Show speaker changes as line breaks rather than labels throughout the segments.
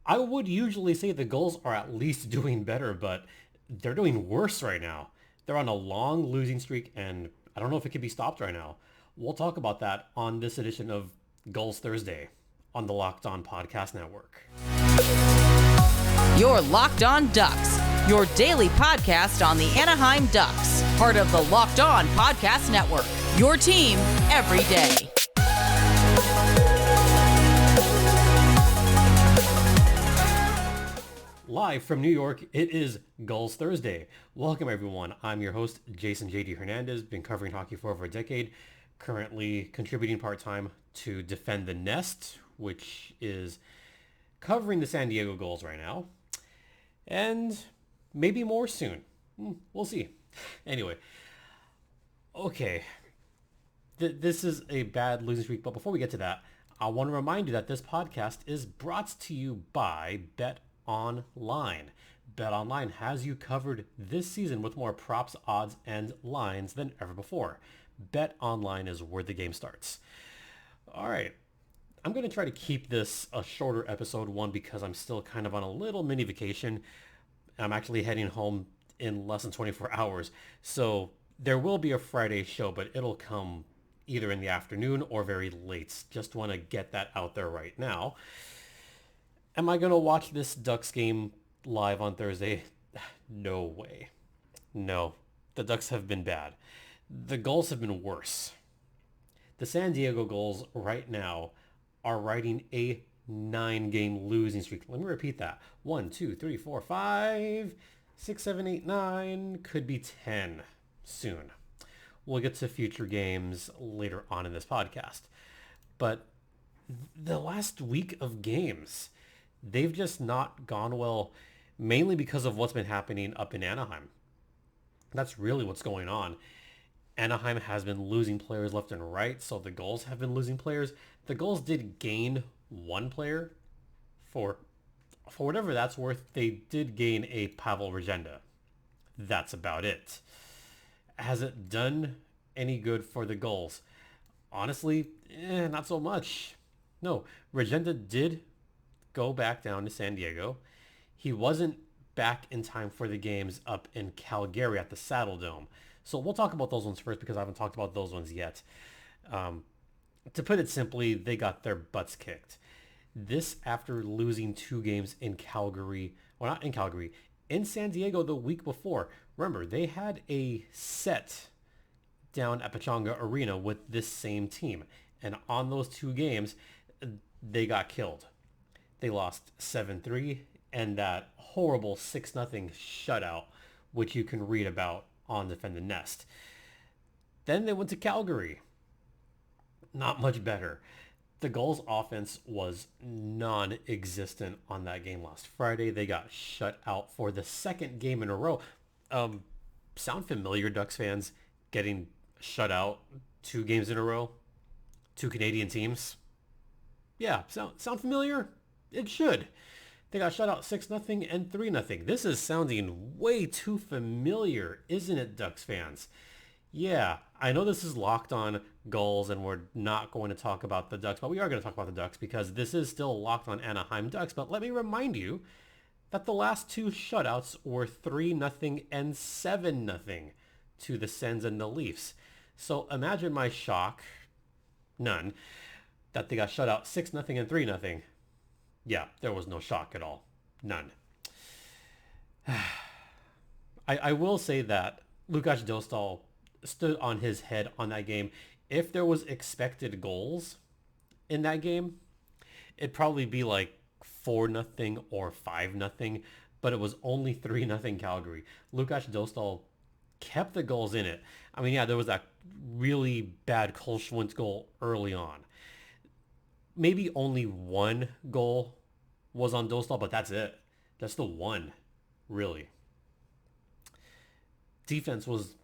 I would usually say the Gulls are at least doing better, but they're doing worse right now. They're on a long losing streak, and I don't know if it can be stopped right now. We'll talk about that on this edition of Gulls Thursday on the Locked On Podcast Network.
Your Locked On Ducks, your daily podcast on the Anaheim Ducks, part of the Locked On Podcast Network, your team every day.
Live from New York, it is Gulls Thursday. Welcome everyone. I'm your host, Jason JD Hernandez. Been covering hockey for over a decade. Currently contributing part-time to Defend the Nest, which is covering the San Diego Gulls right now. And maybe more soon. We'll see. Anyway. Okay. This is a bad losing streak, but before we get to that, I want to remind you that this podcast is brought to you by BetOnline. BetOnline has you covered this season with more props, odds, and lines than ever before. BetOnline is where the game starts. All right. I'm going to try to keep this a shorter episode, one, because I'm still kind of on a little mini vacation. I'm actually heading home in less than 24 hours. So there will be a Friday show, but it'll come either in the afternoon or very late. Just want to get that out there right now. Am I going to watch this Ducks game live on Thursday? No way. No, the Ducks have been bad. The Gulls have been worse. The San Diego Gulls right now are riding a 9-game losing streak. Let me repeat that. 1, 2, 3, 4, 5, 6, 7, 8, 9. Could be 10 soon. We'll get to future games later on in this podcast. But the last week of games, they've just not gone well, mainly because of what's been happening up in Anaheim. That's really what's going on. Anaheim has been losing players left and right, so the Gulls have been losing players. The Gulls did gain one player for whatever that's worth. They did gain a Pavel Regenda. That's about it. Has it done any good for the Gulls? Honestly, not so much. No, Regenda did go back down to San Diego. He wasn't back in time for the games up in Calgary at the Saddle Dome. So we'll talk about those ones first because I haven't talked about those ones yet. To put it simply, they got their butts kicked. This after losing 2 games in Calgary, well, not in Calgary, in San Diego the week before. Remember, they had a set down at Pechanga Arena with this same team. And on those 2 games, they got killed. They lost 7-3 and that horrible 6-0 shutout, which you can read about on Defend the Nest. Then they went to Calgary. Not much better. The Gulls' offense was non-existent on that game last Friday. They got shut out for the 2nd game in a row. Sound familiar, Ducks fans, getting shut out 2 games in a row? 2 Canadian teams? Yeah, sound familiar? It should. They got shut out 6-0 and 3-0. This is sounding way too familiar, isn't it, Ducks fans? Yeah, I know this is Locked On Gulls and we're not going to talk about the Ducks, but we are going to talk about the Ducks because this is still Locked On Anaheim Ducks. But let me remind you that the last 2 shutouts were 3-0 and 7-0 to the Sens and the Leafs. So imagine my shock, none, that they got shut out 6-0 and 3-0. Yeah, there was no shock at all. None. I will say that Lukas Dostal stood on his head on that game. If there was expected goals in that game, it'd probably be like 4-0 or 5-0, but it was only 3-0 Calgary. Lukas Dostal kept the goals in it. I mean, yeah, there was that really bad Cole Schwintz goal early on. Maybe only 1 goal was on Dostal, but that's it. That's the one, really. Defense was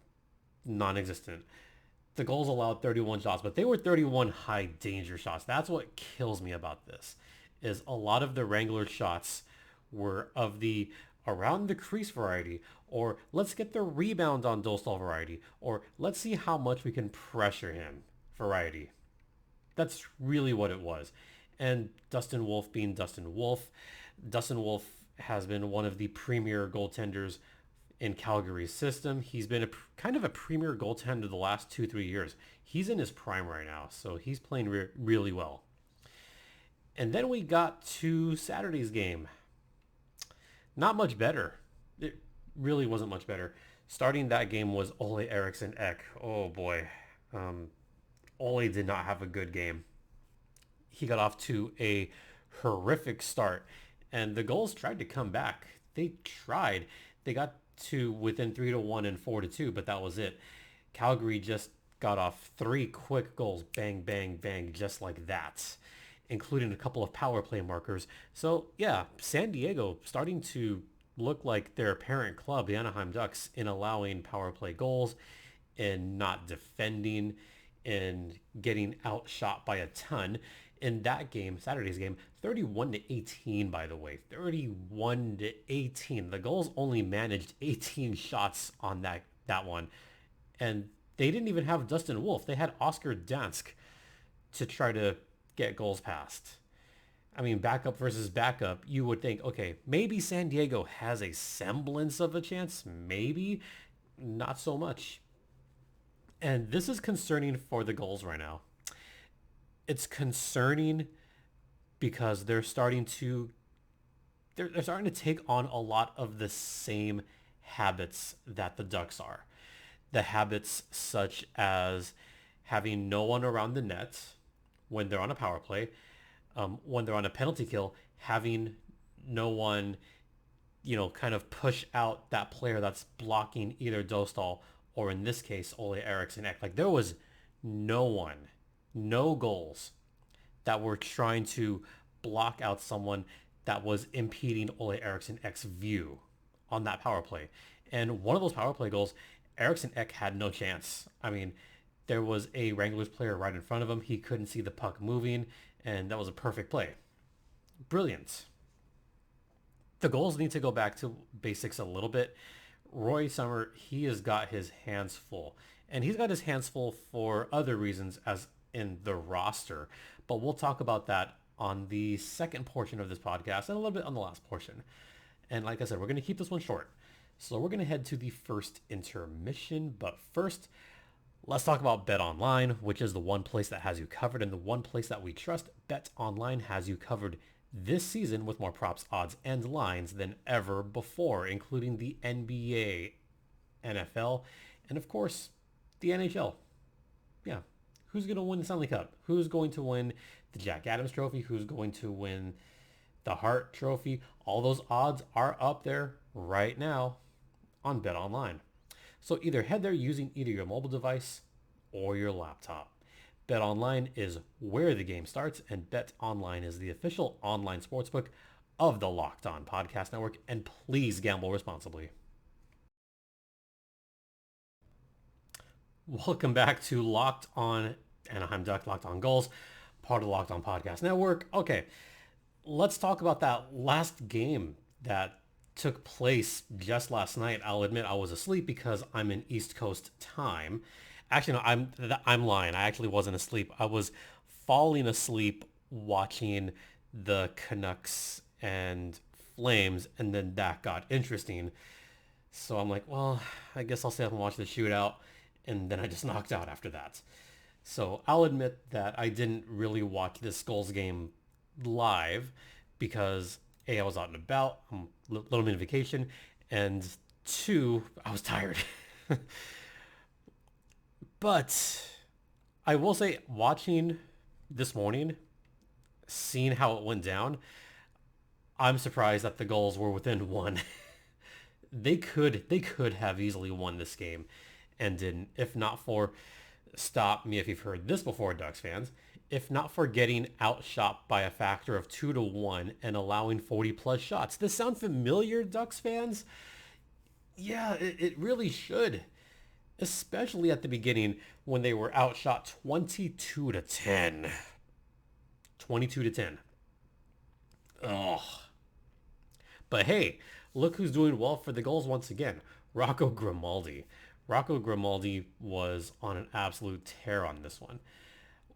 non-existent. The Gulls allowed 31 shots, but they were 31 high danger shots. That's what kills me about this, is a lot of the Wrangler shots were of the around the crease variety, or let's get the rebound on Dostal variety, or let's see how much we can pressure him variety. That's really what it was. And Dustin Wolf being Dustin Wolf, Dustin Wolf has been one of the premier goaltenders in Calgary's system. He's been kind of a premier goaltender the last 2-3 years. He's in his prime right now, so he's playing really well. And then we got to Saturday's game. Not much better. It really wasn't much better. Starting that game was Olle, Eriksson, Ek. Oh boy. Olle did not have a good game. He got off to a horrific start, and the Gulls tried to come back. They tried. They got to within 3-1 and 4-2, but that was it. Calgary just got off 3 quick goals, bang, bang, bang, just like that, including a couple of power play markers. So yeah, San Diego starting to look like their parent club, the Anaheim Ducks, in allowing power play goals and not defending and getting outshot by a ton. In that game, Saturday's game, 31-18, by the way, 31-18. The Gulls only managed 18 shots on that one. And they didn't even have Dustin Wolf. They had Oscar Dansk to try to get goals past. I mean, backup versus backup, you would think, okay, maybe San Diego has a semblance of a chance. Maybe. Not so much. And this is concerning for the Gulls right now. It's concerning because they're starting to take on a lot of the same habits that the Ducks are. The habits such as having no one around the net when they're on a power play, when they're on a penalty kill, having no one, kind of push out that player that's blocking either Dostal or in this case, Olle, Eriksson, Ek. Like there was no goals that were trying to block out someone that was impeding Olle, Eriksson, Ek's view on that power play. And one of those power play goals, Eriksson Ek had no chance. I mean, there was a Wranglers player right in front of him. He couldn't see the puck moving, and that was a perfect play. Brilliant. The Gulls need to go back to basics a little bit. Roy Summer, he has got his hands full. And he's got his hands full for other reasons as in the roster. But we'll talk about that on the second portion of this podcast and a little bit on the last portion. And like I said, we're going to keep this one short. So we're going to head to the first intermission. But first, let's talk about Bet Online, which is the one place that has you covered and the one place that we trust. Bet Online has you covered this season with more props, odds, and lines than ever before, including the NBA, NFL, and of course, the NHL. Yeah. Who's going to win the Stanley Cup? Who's going to win the Jack Adams Trophy? Who's going to win the Hart Trophy? All those odds are up there right now on Bet Online. So either head there using either your mobile device or your laptop. Bet Online is where the game starts, and Bet Online is the official online sportsbook of the Locked On Podcast Network, and please gamble responsibly. Welcome back to Locked On Anaheim Ducks, Locked On Gulls, part of the Locked On Podcast Network. Okay, let's talk about that last game that took place just last night. I'll admit I was asleep because I'm in East Coast time. Actually, no, I'm lying. I actually wasn't asleep. I was falling asleep watching the Canucks and Flames, and then that got interesting. So I'm like, well, I guess I'll stay up and watch the shootout, and then I just knocked out after that. So I'll admit that I didn't really watch this Skulls game live because A, I was out and about, I'm a little bit on vacation, and 2, I was tired. But I will say, watching this morning, seeing how it went down, I'm surprised that the Gulls were within 1. They could have easily won this game and didn't, if not for, stop me if you've heard this before, Ducks fans, if not for getting outshot by a factor of 2-1 and allowing 40 plus shots. This sound familiar, Ducks fans? Yeah, it really should. Especially at the beginning when they were outshot 22-10. 22-10. Ugh. But hey, look who's doing well for the Gulls once again. Rocco Grimaldi. Rocco Grimaldi was on an absolute tear on this one.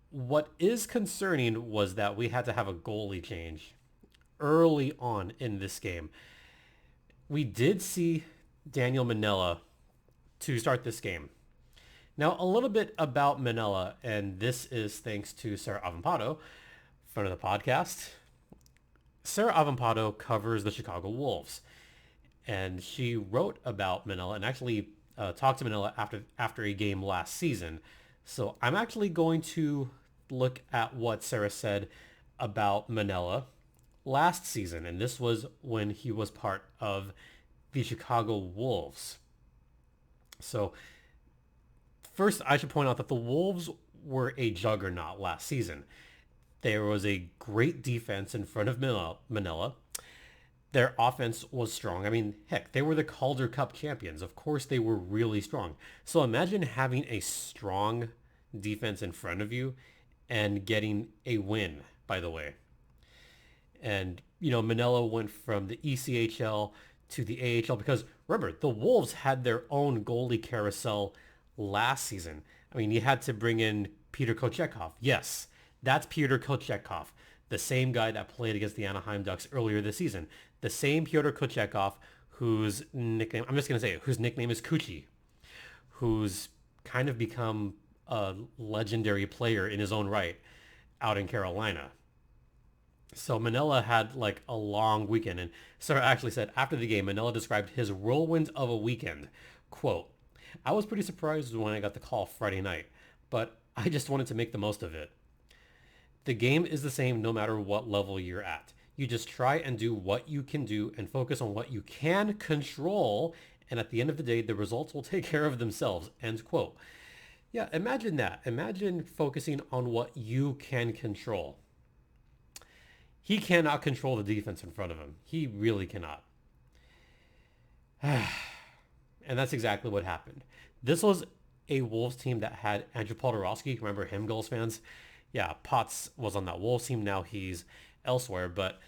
What is concerning was that we had to have a goalie change early on in this game. We did see Daniel Manella to start this game. Now, a little bit about Manella, and this is thanks to Sarah Avampado, friend of the podcast. Sarah Avampado covers the Chicago Wolves, and she wrote about Manella and actually talked to Manella after a game last season. So I'm actually going to look at what Sarah said about Manella last season, and this was when he was part of the Chicago Wolves. So first, I should point out that the Wolves were a juggernaut last season. There was a great defense in front of Manila. Their offense was strong. I mean, heck, they were the Calder Cup champions. Of course, they were really strong. So imagine having a strong defense in front of you and getting a win, by the way. And, Manila went from the ECHL to the AHL because, remember, the Wolves had their own goalie carousel last season. I mean, you had to bring in Peter Kochetkov. Yes, that's Peter Kochetkov, the same guy that played against the Anaheim Ducks earlier this season. The same Pyotr Kochetkov whose nickname is Coochie, who's kind of become a legendary player in his own right out in Carolina. So Manila had like a long weekend, and Sarah actually said after the game, Manila described his whirlwind of a weekend. Quote, "I was pretty surprised when I got the call Friday night, but I just wanted to make the most of it. The game is the same no matter what level you're at. You just try and do what you can do and focus on what you can control, and at the end of the day, the results will take care of themselves." End quote. Yeah, imagine that. Imagine focusing on what you can control. He cannot control the defense in front of him. He really cannot. And that's exactly what happened. This was a Wolves team that had Andrew Podorowski. Remember him, Gulls fans? Yeah, Potts was on that Wolves team. Now he's elsewhere. But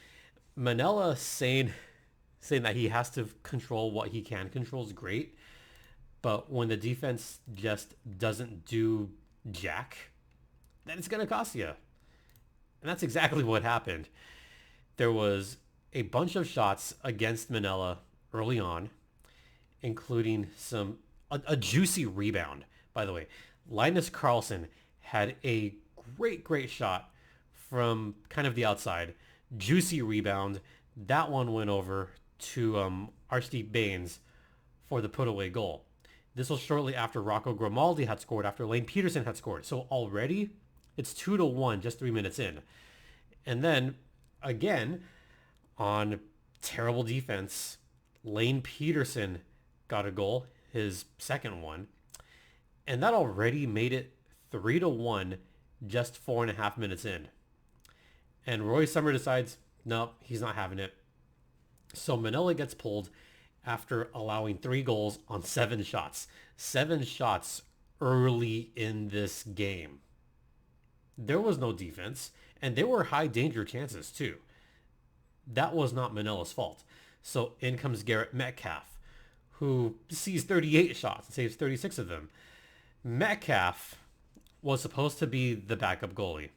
Manella saying that he has to control what he can control is great. But when the defense just doesn't do jack, then it's going to cost you. And that's exactly what happened. There was a bunch of shots against Manila early on, including a juicy rebound. By the way, Linus Karlsson had a great shot from kind of the outside. Juicy rebound. That one went over to Archdeep Baines for the put-away goal. This was shortly after Rocco Grimaldi had scored, after Lane Peterson had scored. So already it's 2-1 just 3 minutes in. And then, again, on terrible defense, Lane Peterson got a goal, his second one. And that already made it 3-1 just 4.5 minutes in. And Roy Summer decides, no, he's not having it. So Manila gets pulled after allowing 3 goals on 7 shots. 7 shots early in this game. There was no defense, and they were high danger chances too. That was not Manila's fault. So in comes Garrett Metcalf, who sees 38 shots and saves 36 of them. Metcalf was supposed to be the backup goalie.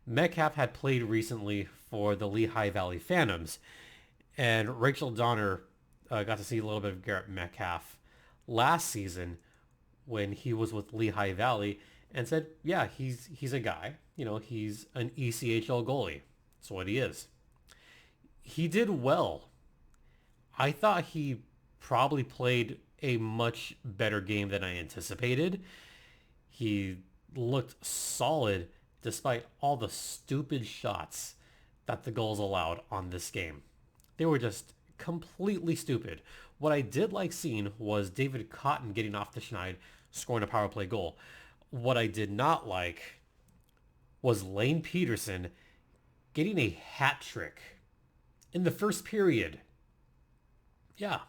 Metcalf had played recently for the Lehigh Valley Phantoms, and Rachel Donner got to see a little bit of Garrett Metcalf last season when he was with Lehigh Valley, and said, yeah, he's a guy. He's an ECHL goalie. That's what he is. He did well. I thought he probably played a much better game than I anticipated. He looked solid despite all the stupid shots that the Gulls allowed on this game. They were just completely stupid. What I did like seeing was David Cotton getting off the schneid, scoring a power play goal. What I did not like was Lane Peterson getting a hat trick in the first period. Yeah.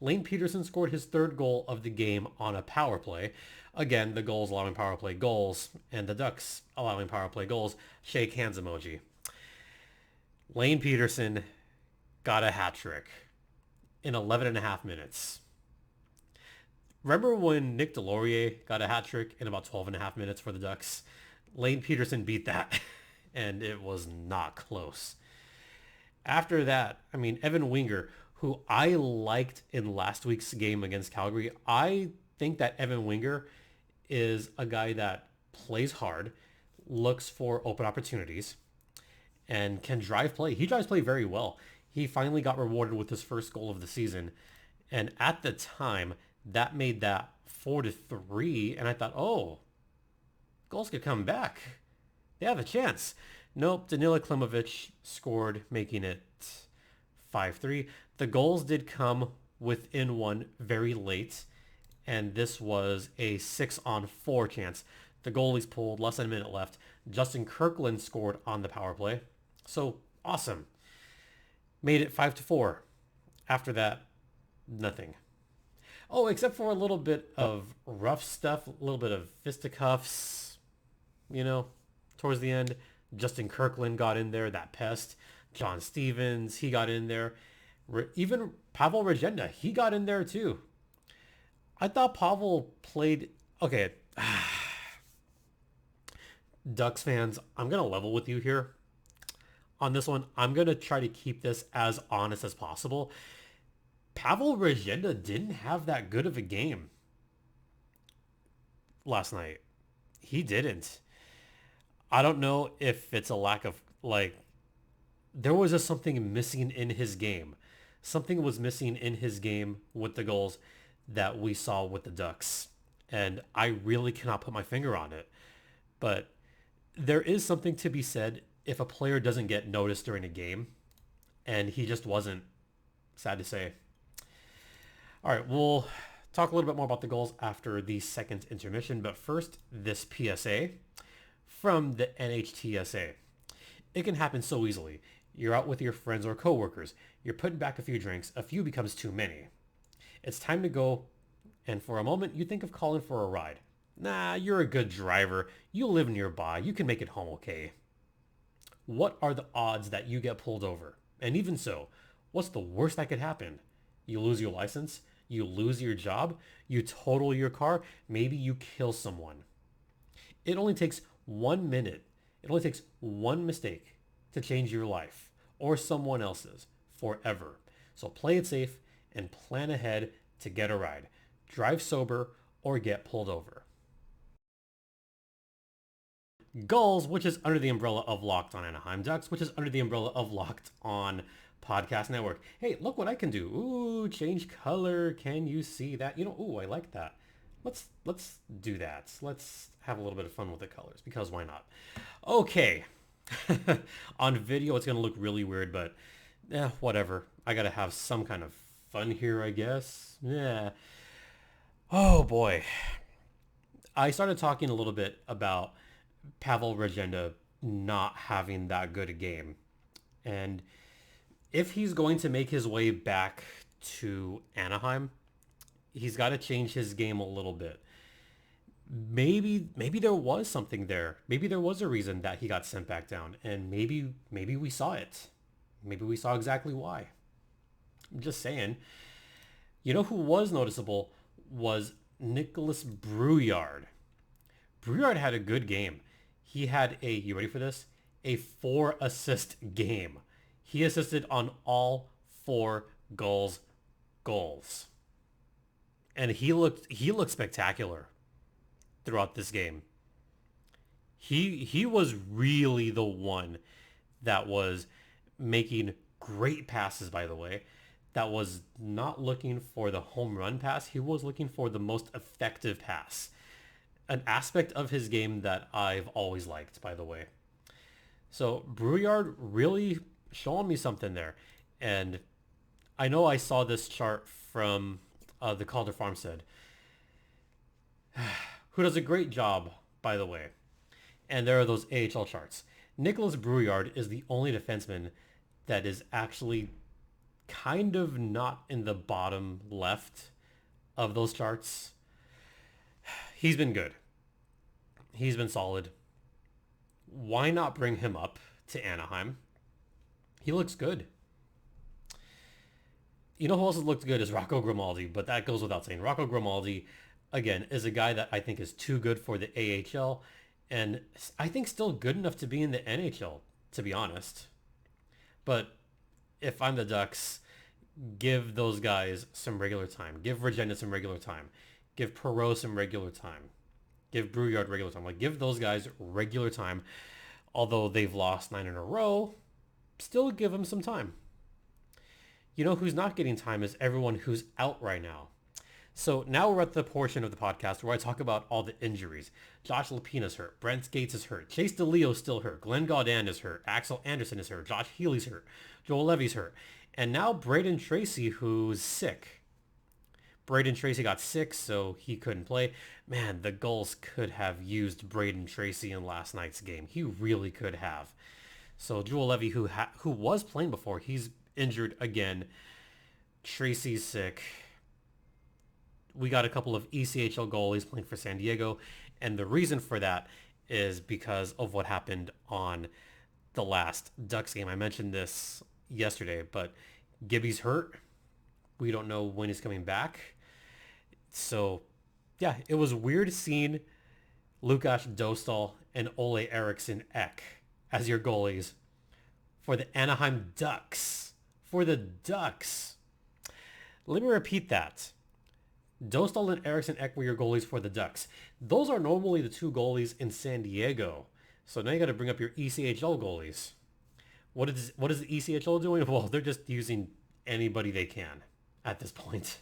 Lane Peterson scored his 3rd goal of the game on a power play. Again, the Gulls allowing power play goals and the Ducks allowing power play goals. Shake hands emoji. Lane Peterson got a hat trick in 11.5 minutes. Remember when Nick Delorier got a hat trick in about 12.5 minutes for the Ducks? Lane Peterson beat that, and it was not close. After that, I mean, Evan Winger, who I liked in last week's game against Calgary, I think that Evan Winger is a guy that plays hard, looks for open opportunities, and can drive play. He drives play very well. He finally got rewarded with his first goal of the season. And at the time, that made that 4-3. And I thought, oh, Gulls could come back. They have a chance. Nope, Danila Klimovich scored, making it 5-3. The Gulls did come within one very late, and this was a 6-on-4 chance. The goalies pulled, less than a minute left. Justin Kirkland scored on the power play. So, awesome. Made it 5-4. After that, nothing. Oh, except for a little bit of rough stuff, a little bit of fisticuffs, towards the end. Justin Kirkland got in there, that pest. John Stevens, he got in there. Even Pavel Regenda, he got in there too. I thought Pavel played... Okay. Ducks fans, I'm going to level with you here. On this one, I'm going to try to keep this as honest as possible. Pavel Regenda didn't have that good of a game last night. He didn't. I don't know if it's a lack of, there was just something missing in his game. Something was missing in his game with the Gulls that we saw with the Ducks. And I really cannot put my finger on it. But there is something to be said if a player doesn't get noticed during a game. And he just wasn't, sad to say. All right, we'll talk a little bit more about the Gulls after the second intermission. But first, this PSA from the NHTSA. It can happen so easily. You're out with your friends or coworkers. You're putting back a few drinks. A few becomes too many. It's time to go, and for a moment, you think of calling for a ride. Nah, you're a good driver. You live nearby. You can make it home okay. What are the odds that you get pulled over? And even so, what's the worst that could happen? You lose your license? You lose your job? You total your car? Maybe you kill someone. It only takes 1 minute. It only takes one mistake to change your life or someone else's forever. So play it safe and plan ahead to get a ride. Drive sober or get pulled over. Gulls, which is under the umbrella of Locked on Anaheim Ducks, which is under the umbrella of Locked on Podcast Network. Hey, look what I can do. Ooh, change color. Can you see that? Ooh, I like that. Let's do that. Let's have a little bit of fun with the colors, because why not? Okay. On video, it's going to look really weird, but whatever. I got to have some kind of fun here, I guess. Yeah. Oh, boy. I started talking a little bit about Pavel Regenda not having that good a game. And if he's going to make his way back to Anaheim, he's got to change his game a little bit. Maybe there was something there. Maybe there was a reason that he got sent back down, and maybe we saw it. Maybe we saw exactly why. I'm just saying. You know who was noticeable was Nicholas Brouillard. Brouillard had a good game. He had you ready for this? A 4-assist game. He assisted on all 4 Gulls goals. And he looked spectacular throughout this game. He was really the one that was making great passes, by the way. That was not looking for the home run pass. He was looking for the most effective pass. An aspect of his game that I've always liked, by the way. So Brouillard really showing me something there. And I know I saw this chart from the Calder Farmstead, who does a great job, by the way. And there are those AHL charts. Nicholas Brouillard is the only defenseman that is actually kind of not in the bottom left of those charts. He's been good. He's been solid. Why not bring him up to Anaheim? He looks good. You know who else has looked good is Rocco Grimaldi, but that goes without saying. Rocco Grimaldi, again, is a guy that I think is too good for the AHL, and I think still good enough to be in the NHL, to be honest. But if I'm the Ducks, give those guys some regular time. Give Virginia some regular time. Give Perot some regular time. Give Brouillard regular time. Like, give those guys regular time. Although they've lost 9 in a row, still give them some time. You know who's not getting time is everyone who's out right now. So now we're at the portion of the podcast where I talk about all the injuries. Josh Lapina's hurt. Brent Skates is hurt. Chase DeLeo's still hurt. Glenn Gaudin is hurt. Axel Anderson is hurt. Josh Healy's hurt. Joel Levy's hurt. And now Braden Tracy, who's sick. Braden Tracy got sick, so he couldn't play. Man, the Gulls could have used Braden Tracy in last night's game. He really could have. So Joel Levy, who was playing before, he's injured again. Tracy's sick. We got a couple of ECHL goalies playing for San Diego, and the reason for that is because of what happened on the last Ducks game. I mentioned this yesterday, but Gibby's hurt. We don't know when he's coming back. So, yeah, it was weird seeing Lukas, Dostal, and Olle Eriksson Ek as your goalies for the Anaheim Ducks. For the Ducks. Let me repeat that. Dostal and Eriksson Ek were your goalies for the Ducks. Those are normally the two goalies in San Diego. So now you got to bring up your ECHL goalies. What is the ECHL doing? Well, they're just using anybody they can at this point.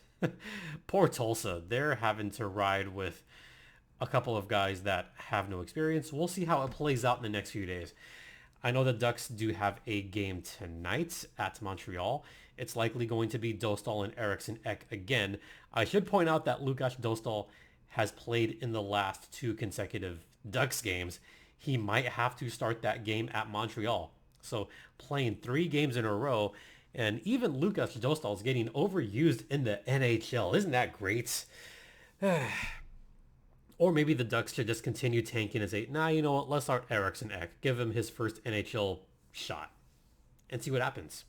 Poor Tulsa. They're having to ride with a couple of guys that have no experience. We'll see how it plays out in the next few days. I know the Ducks do have a game tonight at Montreal. It's likely going to be Dostal and Eriksson Ek again. I should point out that Lukas Dostal has played in the last 2 consecutive Ducks games. He might have to start that game at Montreal. So playing 3 games in a row, and even Lukas Dostal is getting overused in the NHL. Isn't that great? Or maybe the Ducks should just continue tanking and say, nah, you know what, let's start Eriksson Ek. Give him his first NHL shot and see what happens.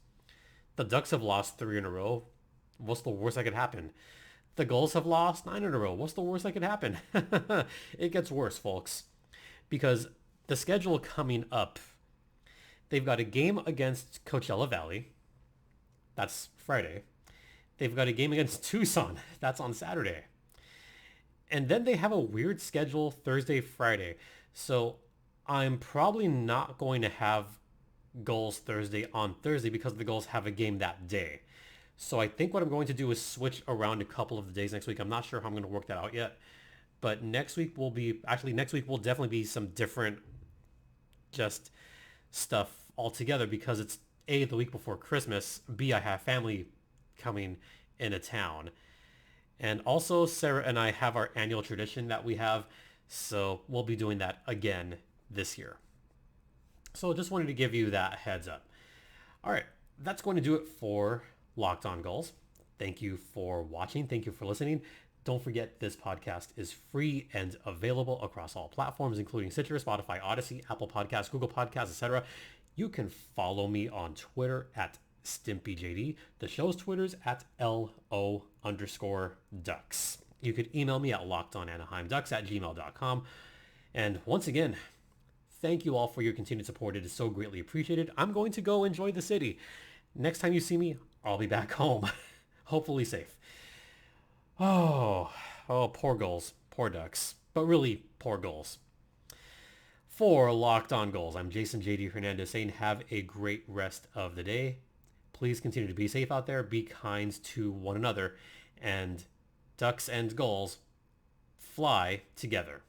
The Ducks have lost 3 in a row. What's the worst that could happen? The Gulls have lost 9 in a row. What's the worst that could happen? It gets worse, folks. Because the schedule coming up, they've got a game against Coachella Valley. That's Friday. They've got a game against Tucson. That's on Saturday. And then they have a weird schedule Thursday, Friday. So I'm probably not going to have Gulls Thursday on Thursday because the Gulls have a game that day. So I think what I'm going to do is switch around a couple of the days next week. I'm not sure how I'm going to work that out yet. But next week will definitely be some different just stuff altogether because it's A, the week before Christmas. B, I have family coming into town. And also, Sarah and I have our annual tradition that we have, so we'll be doing that again this year. So just wanted to give you that heads up. All right, that's going to do it for Locked On Gulls. Thank you for watching. Thank you for listening. Don't forget this podcast is free and available across all platforms, including Stitcher, Spotify, Odyssey, Apple Podcasts, Google Podcasts, etc. You can follow me on Twitter at StimpyJD. The show's Twitter's at LO_Ducks. You could email me at lockedonanaheimducks@gmail.com. And once again, thank you all for your continued support. It is so greatly appreciated. I'm going to go enjoy the city. Next time you see me, I'll be back home. Hopefully safe. Oh, poor Gulls. Poor Ducks. But really, poor Gulls. For Locked On Gulls, I'm Jason J.D. Hernandez saying have a great rest of the day. Please continue to be safe out there, be kind to one another, and Ducks and Gulls fly together.